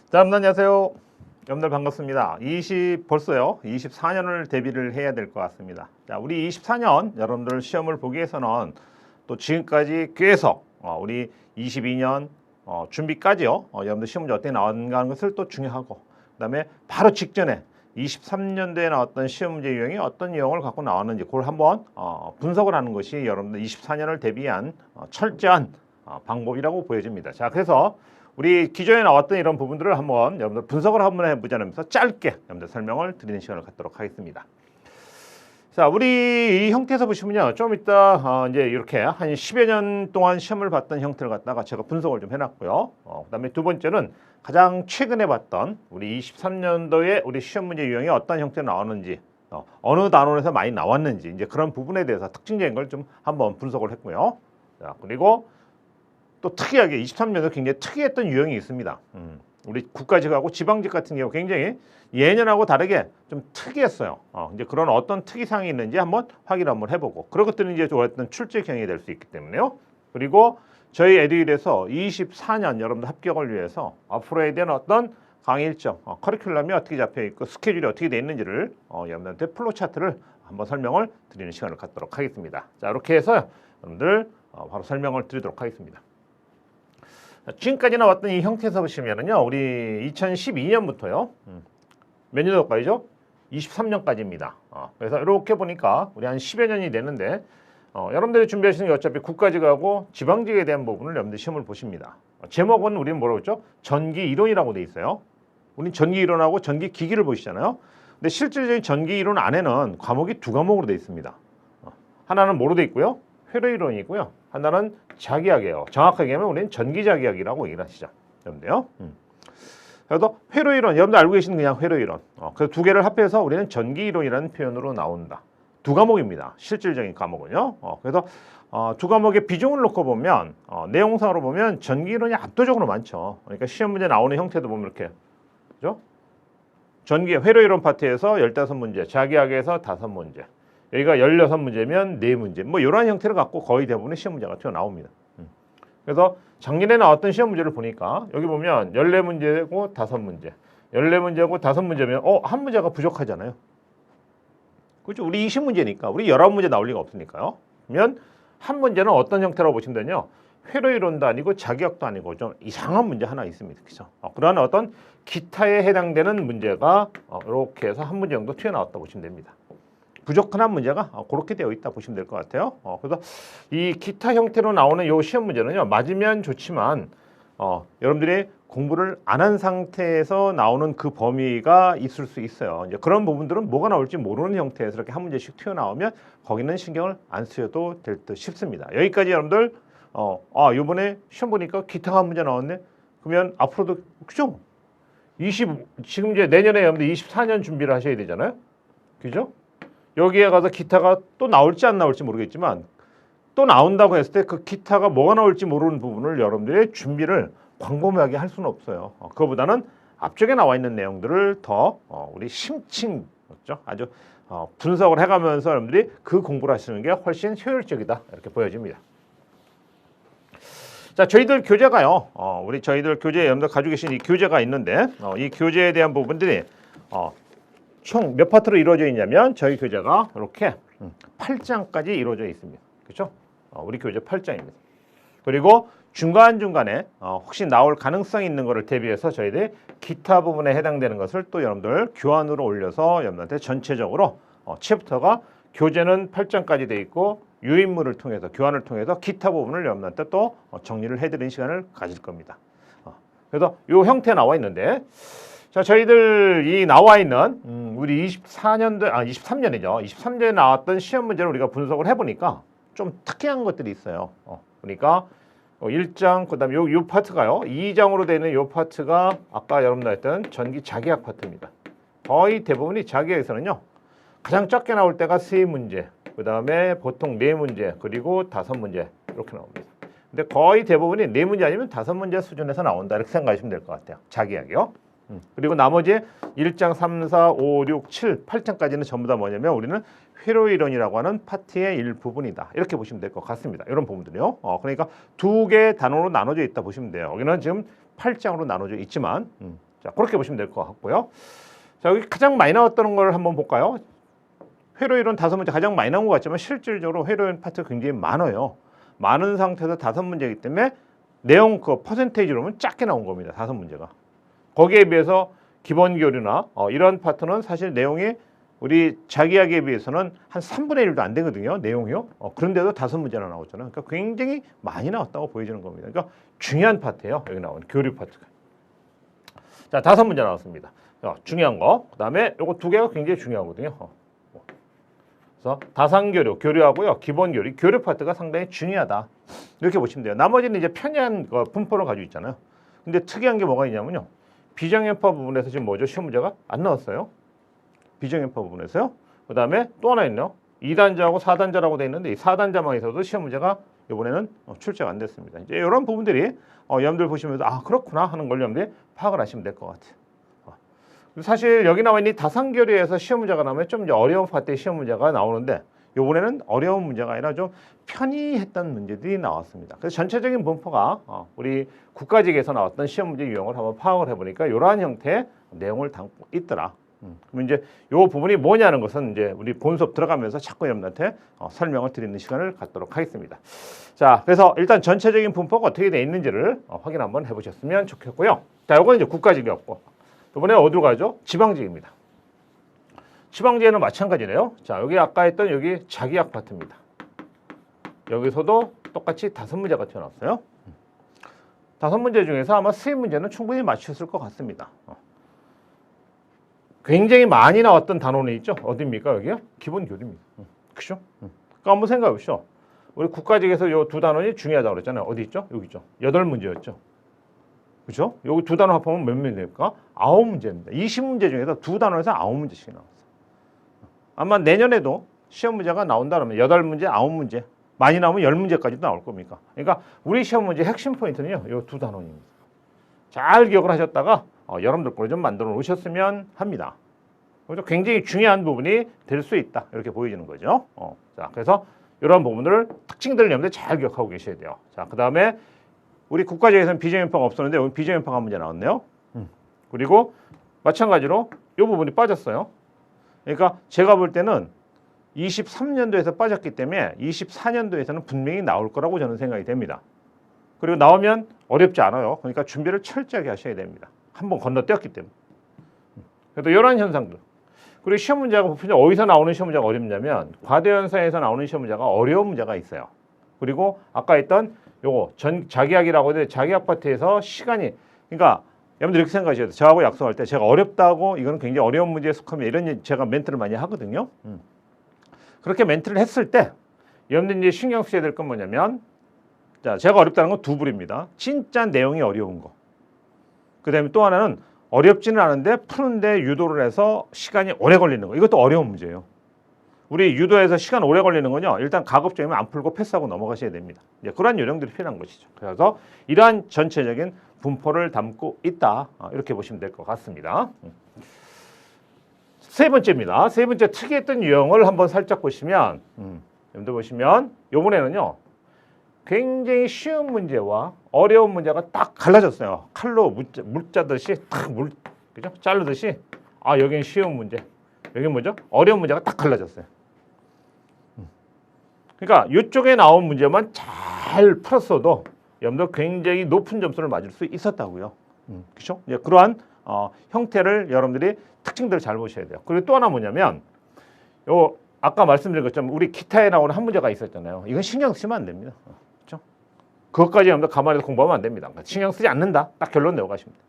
자, 여러분 안녕하세요. 여러분들 반갑습니다. 벌써요. 24년을 대비를 해야 될 것 같습니다. 자, 우리 24년 여러분들 시험을 보기 위해서는 또 지금까지 계속 우리 22년 준비까지요. 여러분들 시험 문제 어떻게 나왔는가 하는 것을 또 중요하고, 그다음에 바로 직전에 23년도에 나왔던 시험 문제 유형이 어떤 유형을 갖고 나왔는지 그걸 한번 분석을 하는 것이 여러분들 24년을 대비한 철저한 방법이라고 보여집니다. 자, 그래서 우리 기존에 나왔던 이런 부분들을 한번 여러분들 분석을 한번 해보자면서 짧게 여러분들 설명을 드리는 시간을 갖도록 하겠습니다. 자, 우리 이 형태에서 보시면요, 좀 이따 이제 이렇게 한 10여 년 동안 시험을 봤던 형태를 갖다가 제가 분석을 좀 해놨고요. 그다음에 두 번째는 가장 최근에 봤던 우리 23년도에 우리 시험 문제 유형이 어떤 형태로 나왔는지, 어느 단원에서 많이 나왔는지, 이제 그런 부분에 대해서 특징적인 걸 좀 한번 분석을 했고요. 자, 그리고 또 특이하게 23년도 굉장히 특이했던 유형이 있습니다. 우리 국가직하고 지방직 같은 경우 굉장히 예년하고 다르게 좀 특이했어요. 이제 그런 어떤 특이사항이 있는지 한번 확인 한번 해보고, 그런 것들은 이제 어떤 출제경이 될 수 있기 때문에요. 그리고 저희 에듀윌에서 24년 여러분들 합격을 위해서 앞으로에 대한 어떤 강의 일정, 커리큘럼이 어떻게 잡혀 있고 스케줄이 어떻게 돼 있는지를 여러분들한테 플로우 차트를 한번 설명을 드리는 시간을 갖도록 하겠습니다. 자, 이렇게 해서 여러분들 바로 설명을 드리도록 하겠습니다. 지금까지 나왔던 이 형태에서 보시면은요, 우리 2012년부터요, 몇 년도까지죠? 23년까지입니다. 그래서 이렇게 보니까 우리 한 10여 년이 되는데, 여러분들이 준비하시는 게 어차피 국가직하고 지방직에 대한 부분을 여러분들 시험을 보십니다. 제목은 우리는 뭐라고 했죠? 전기 이론이라고 돼 있어요. 우린 전기 이론하고 전기 기기를 보시잖아요. 근데 실질적인 전기 이론 안에는 과목이 두 과목으로 돼 있습니다. 하나는 뭐로 돼 있고요? 회로 이론이 있고요. 하나는 자기학이에요. 정확하게 하면 우리는 전기자기학이라고 얘기를 하시죠. 여러분들요. 그래서 회로 이론, 여러분들 알고 계시는 그냥 회로 이론. 그래서 두 개를 합해서 우리는 전기 이론이라는 표현으로 나온다. 두 과목입니다. 실질적인 과목은요. 그래서 두 과목의 비중을 놓고 보면 내용상으로 보면 전기 이론이 압도적으로 많죠. 그러니까 시험 문제 나오는 형태도 보면 이렇게, 그죠? 전기 회로 이론 파트에서 15문제, 자기학에서 5문제. 여기가 16문제면 4문제, 뭐 이런 형태를 갖고 거의 대부분의 시험 문제가 튀어나옵니다. 그래서 작년에 나왔던 시험 문제를 보니까 여기 보면 14문제고 5문제, 14문제고 5문제면 한 문제가 부족하잖아요. 그렇죠? 우리 20문제니까 우리 19문제 나올 리가 없으니까요. 그러면 한 문제는 어떤 형태라고 보시면 되냐, 회로 이론도 아니고 자기학도 아니고 좀 이상한 문제 하나 있습니다. 그렇죠? 그런 어떤 기타에 해당되는 문제가 이렇게 해서 한 문제 정도 튀어나왔다고 보시면 됩니다. 부족한 한 문제가 그렇게 되어 있다 보시면 될 것 같아요. 그래서 이 기타 형태로 나오는 이 시험 문제는요, 맞으면 좋지만 여러분들이 공부를 안 한 상태에서 나오는 그 범위가 있을 수 있어요. 이제 그런 부분들은 뭐가 나올지 모르는 형태에서 이렇게 한 문제씩 튀어나오면 거기는 신경을 안 쓰셔도 될 듯 싶습니다. 여기까지 여러분들 이번에 시험 보니까 기타가 한 문제 나왔네. 그러면 앞으로도, 그죠? 지금 이제 내년에 여러분들 24년 준비를 하셔야 되잖아요. 그죠? 여기에 가서 기타가 또 나올지 안 나올지 모르겠지만 또 나온다고 했을 때 그 기타가 뭐가 나올지 모르는 부분을 여러분들의 준비를 광범위하게 할 수는 없어요. 그거보다는 앞쪽에 나와 있는 내용들을 더 우리 심층, 그렇죠? 아주 분석을 해가면서 여러분들이 그 공부를 하시는 게 훨씬 효율적이다, 이렇게 보여집니다. 자, 저희들 교재가요, 저희들 교재 여러분들 가지고 계신 이 교재가 있는데 이 교재에 대한 부분들이 총 몇 파트로 이루어져 있냐면 저희 교재가 이렇게 8장까지 이루어져 있습니다. 그렇죠? 우리 교재 8장입니다. 그리고 중간중간에 혹시 나올 가능성이 있는 것을 대비해서 저희들이 기타 부분에 해당되는 것을 또 여러분들 교환으로 올려서 여러분들한테 전체적으로 챕터가 교재는 8장까지 돼 있고 유인물을 통해서 교환을 통해서 기타 부분을 여러분한테 또 정리를 해드리는 시간을 가질 겁니다. 그래서 이 형태 나와 있는데, 자, 저희들 이 나와 있는 우리 23년이죠. 23년에 나왔던 시험 문제를 우리가 분석을 해보니까 좀 특이한 것들이 있어요. 그러니까 1장, 그다음에 요 파트가요, 2장으로 되는 요 파트가 아까 여러분들 했던 전기 자기학 파트입니다. 거의 대부분이 자기학에서는요, 가장 적게 나올 때가 3문제, 그다음에 보통 4문제, 그리고 5문제 이렇게 나옵니다. 근데 거의 대부분이 4문제 아니면 5문제 수준에서 나온다, 이렇게 생각하시면 될 것 같아요. 자기학이요. 그리고 나머지 1장, 3, 4, 5, 6, 7, 8장까지는 전부 다 뭐냐면 우리는 회로 이론이라고 하는 파트의 일부분이다, 이렇게 보시면 될 것 같습니다. 이런 부분들이요. 그러니까 두 개의 단원으로 나눠져 있다 보시면 돼요. 여기는 지금 8장으로 나눠져 있지만 자, 그렇게 보시면 될 것 같고요. 자, 여기 가장 많이 나왔던 걸 한번 볼까요? 회로 이론 5문제 가장 많이 나온 것 같지만 실질적으로 회로 이론 파트가 굉장히 많아요. 많은 상태에서 5문제이기 때문에 내용 그 퍼센테이지로 보면 작게 나온 겁니다. 5문제가. 거기에 비해서 기본 교류나 이런 파트는 사실 내용이 우리 자기하기에 비해서는 한 3분의 1도 안 되거든요. 내용이요. 그런데도 5문제나 나왔잖아요. 그러니까 굉장히 많이 나왔다고 보여지는 겁니다. 그러니까 중요한 파트예요. 여기 나온 교류 파트가. 자, 5문제 나왔습니다. 중요한 거. 그다음에 요거 2개가 굉장히 중요하거든요. 그래서 다상교류, 교류하고요. 기본 교류, 교류 파트가 상당히 중요하다. 이렇게 보시면 돼요. 나머지는 이제 편리한 분포를 가지고 있잖아요. 근데 특이한 게 뭐가 있냐면요. 비정형파 부분에서 지금 뭐죠? 시험 문제가 안 나왔어요. 비정형파 부분에서요. 그다음에 또 하나 있네요. 2단자하고 4단자라고 돼 있는데 이 4단자망에서도 시험 문제가 이번에는 출제가 안 됐습니다. 이제 이런 부분들이 여러분들 보시면서 아 그렇구나 하는 걸 여러분들이 파악을 하시면 될 것 같아요. 사실 여기 나와 있는 다상교류에서 시험 문제가 나오면 좀 이제 어려운 파트의 시험 문제가 나오는데 이번에는 어려운 문제가 아니라 좀 편의했던 문제들이 나왔습니다. 그래서 전체적인 분포가 우리 국가직에서 나왔던 시험 문제 유형을 한번 파악을 해보니까 이러한 형태의 내용을 담고 있더라. 그럼 이제 이 부분이 뭐냐는 것은 이제 우리 본 수업 들어가면서 자꾸 여러분들한테 설명을 드리는 시간을 갖도록 하겠습니다. 자, 그래서 일단 전체적인 분포가 어떻게 되어 있는지를 확인 한번 해보셨으면 좋겠고요. 자, 이건 이제 국가직이었고 이번에 어디로 가죠? 지방직입니다. 지방직에는 마찬가지네요. 자, 여기 아까 했던 여기 자기학 파트입니다. 여기서도 똑같이 5문제가 튀어나왔어요. 5문제 중에서 아마 3문제는 충분히 맞추셨을 것 같습니다. 굉장히 많이 나왔던 단원이 있죠. 어디입니까? 여기요? 기본 교류입니다. 그죠? 그러니까 한번 생각해 보시죠. 우리 국가직에서 이 2단원이 중요하다고 그랬잖아요. 어디 있죠? 여기 있죠. 8문제였죠. 그죠? 여기 2단원 합하면 몇 문제입니까? 9문제입니다. 20문제 중에서 2단원에서 9문제씩 나왔어요. 아마 내년에도 시험 문제가 나온다면 8문제, 9문제, 많이 나오면 10문제까지도 나올 겁니까? 그러니까 우리 시험 문제 핵심 포인트는요. 이 2단원입니다. 잘 기억을 하셨다가 여러분들 거를 좀 만들어 놓으셨으면 합니다. 그래서 굉장히 중요한 부분이 될 수 있다. 이렇게 보여지는 거죠. 자, 그래서 이런 부분들을 특징들을 여러분들 잘 기억하고 계셔야 돼요. 자, 그 다음에 우리 국가직에서는 비정형파가 없었는데 오늘 비정형파가 한 문제 나왔네요. 그리고 마찬가지로 이 부분이 빠졌어요. 그러니까 제가 볼 때는 23년도에서 빠졌기 때문에 24년도에서는 분명히 나올 거라고 저는 생각이 됩니다. 그리고 나오면 어렵지 않아요. 그러니까 준비를 철저하게 하셔야 됩니다. 한번 건너뛰었기 때문에. 그래도 이런 현상들. 그리고 시험 문제가 어디서 나오는 시험 문제가 어렵냐면 과대현상에서 나오는 시험 문제가 어려운 문제가 있어요. 그리고 아까 했던 요거 자기학이라고 해도 자기학 파트에서 시간이 그러니까 여러분들 이렇게 생각하셔야 돼요. 저하고 약속할 때 제가 어렵다고 이거는 굉장히 어려운 문제에 속하면 이런 제가 멘트를 많이 하거든요. 그렇게 멘트를 했을 때 여러분들 이제 신경 쓰셔야 될 건 뭐냐면 자, 제가 어렵다는 건 2부류입니다. 진짜 내용이 어려운 거. 그다음에 또 하나는 어렵지는 않은데 푸는데 유도를 해서 시간이 오래 걸리는 거. 이것도 어려운 문제예요. 우리 유도에서 시간 오래 걸리는 건요. 일단 가급적이면 안 풀고 패스하고 넘어가셔야 됩니다. 이제 그런 요령들이 필요한 것이죠. 그래서 이러한 전체적인 분포를 담고 있다. 이렇게 보시면 될 것 같습니다. 세 번째입니다. 세 번째 특이했던 유형을 한번 살짝 보시면 여러분들 보시면 이번에는요. 굉장히 쉬운 문제와 어려운 문제가 딱 갈라졌어요. 칼로 물자듯이 딱 그죠? 자르듯이 여기는 쉬운 문제. 여기 뭐죠? 어려운 문제가 딱 갈라졌어요. 그러니까 이쪽에 나온 문제만 잘 풀었어도 여러분들 굉장히 높은 점수를 맞을 수 있었다고요. 그렇죠? 이제 그러한 형태를 여러분들이 특징들을 잘 보셔야 돼요. 그리고 또 하나 뭐냐면 요 아까 말씀드린 것처럼 우리 기타에 나오는 한 문제가 있었잖아요. 이건 신경 쓰면 안 됩니다. 그렇죠? 그것까지 여러분들 가만히 공부하면 안 됩니다. 신경 쓰지 않는다. 딱 결론 내고 가십니다.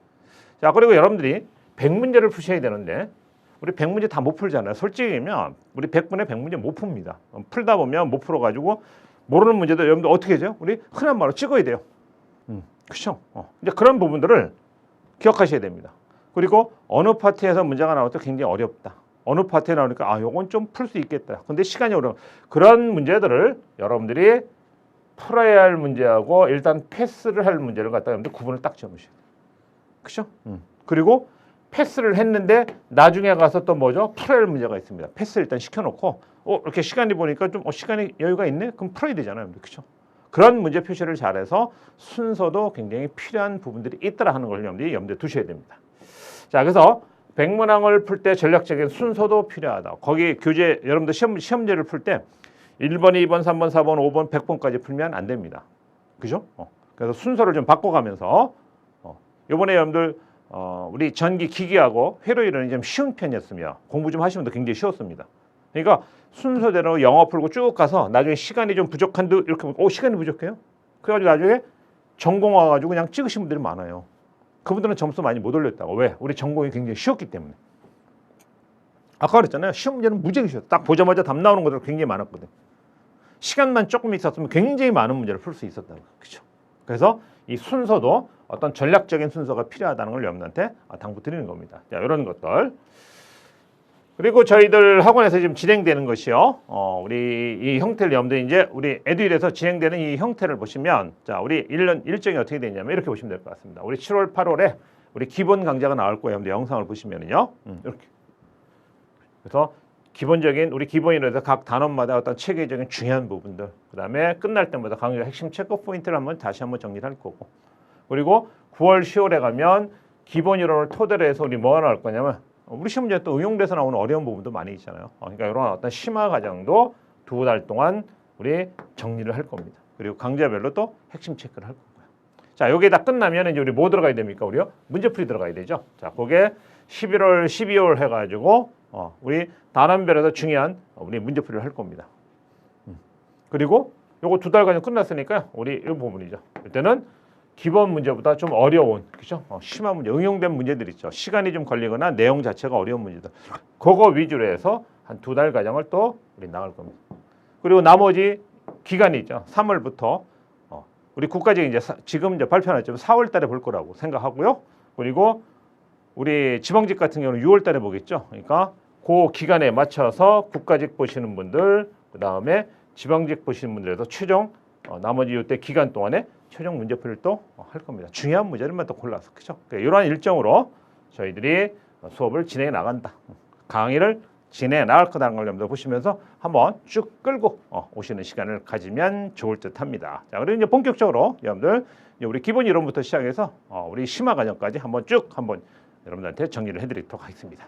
자, 그리고 여러분들이 100문제를 푸셔야 되는데 우리 100문제 다 못 풀잖아요. 솔직히면 우리 100분에 100문제 못 풉니다. 풀다 보면 못 풀어가지고 모르는 문제도 여러분들 어떻게 하죠? 우리 흔한 말로 찍어야 돼요. 그렇죠? 이제 그런 부분들을 기억하셔야 됩니다. 그리고 어느 파트에서 문제가 나올 때 굉장히 어렵다. 어느 파트에 나오니까 요건 좀 풀 수 있겠다. 근데 시간이 어려워. 그런 문제들을 여러분들이 풀어야 할 문제하고 일단 패스를 할 문제를 갖다가 여러분들 구분을 딱 지어놓으셔야 돼요. 그렇죠? 그리고 패스를 했는데 나중에 가서 또 뭐죠? 풀어야 할 문제가 있습니다. 패스 일단 시켜놓고 이렇게 시간이 보니까 좀 시간이 여유가 있네? 그럼 풀어야 되잖아요. 그렇죠? 그런 문제 표시를 잘해서 순서도 굉장히 필요한 부분들이 있더라 하는 걸 염두에 두셔야 됩니다. 자, 그래서 백문항을 풀 때 전략적인 순서도 필요하다. 거기 교재 여러분들 시험제를 풀 때 1번, 2번, 3번, 4번, 5번, 100번까지 풀면 안 됩니다. 그죠? 그래서 순서를 좀 바꿔가면서 이번에 여러분들 우리 전기 기기하고 회로 이론이 좀 쉬운 편이었으며 공부 좀 하시면 굉장히 쉬웠습니다. 그러니까 순서대로 영어 풀고 쭉 가서 나중에 시간이 좀 부족한 듯 이렇게 보면 시간이 부족해요? 그래가지고 나중에 전공 와가지고 그냥 찍으신 분들이 많아요. 그분들은 점수 많이 못 올렸다고. 왜? 우리 전공이 굉장히 쉬웠기 때문에. 아까 그랬잖아요. 시험 문제는 무지하게 쉬웠어. 딱 보자마자 답 나오는 것들 굉장히 많았거든. 시간만 조금 있었으면 굉장히 많은 문제를 풀 수 있었다고. 그렇죠? 그래서 이 순서도 어떤 전략적인 순서가 필요하다는 걸 여러분한테 당부드리는 겁니다. 자, 이런 것들. 그리고 저희들 학원에서 지금 진행되는 것이요. 우리 이 형태를 여러분들 이제 우리 에듀일에서 진행되는 이 형태를 보시면 자, 우리 1년 일정이 어떻게 되냐면 이렇게 보시면 될 것 같습니다. 우리 7월, 8월에 우리 기본 강좌가 나올 거예요. 여러분들 영상을 보시면은요. 이렇게. 그래서 기본적인 우리 기본이라서 각 단원마다 어떤 체계적인 중요한 부분들, 그다음에 끝날 때마다 강좌 핵심 체크 포인트를 다시 한번 정리를 할 거고, 그리고 9월, 10월에 가면 기본 이론을 토대로 해서 우리 뭐가 나올 거냐면 우리 시험 문제 또 응용돼서 나오는 어려운 부분도 많이 있잖아요. 그러니까 이런 어떤 심화 과정도 2달 동안 우리 정리를 할 겁니다. 그리고 강좌별로 또 핵심 체크를 할 거고요. 자, 여기 다 끝나면 이제 우리 뭐 들어가야 됩니까? 우리요? 문제풀이 들어가야 되죠. 자, 그게 11월, 12월 해가지고 우리 단원별에서 중요한 우리 문제풀이를 할 겁니다. 그리고 요거 2달간 끝났으니까 우리 이 부분이죠. 이때는 기본 문제보다 좀 어려운, 그죠? 심한 문제, 응용된 문제들 있죠. 시간이 좀 걸리거나 내용 자체가 어려운 문제들. 그거 위주로 해서 한 2달 과정을 또 우리 나갈 겁니다. 그리고 나머지 기간이 있죠. 3월부터 우리 국가직 이제 지금 이제 발표했지만 4월 달에 볼 거라고 생각하고요. 그리고 우리 지방직 같은 경우는 6월 달에 보겠죠. 그러니까 그 기간에 맞춰서 국가직 보시는 분들, 그 다음에 지방직 보시는 분들에서 최종 나머지 이때 기간 동안에 최종 문제풀이를 또 할 겁니다. 중요한 문제들만 또 골라서, 그죠? 이러한 일정으로 저희들이 수업을 진행해 나간다. 강의를 진행해 나갈 거라는 걸 여러분들 보시면서 한번 쭉 끌고 오시는 시간을 가지면 좋을 듯 합니다. 자, 그리고 이제 본격적으로 여러분들 이제 우리 기본 이론부터 시작해서 우리 심화 과정까지 한번 쭉 여러분들한테 정리를 해드리도록 하겠습니다.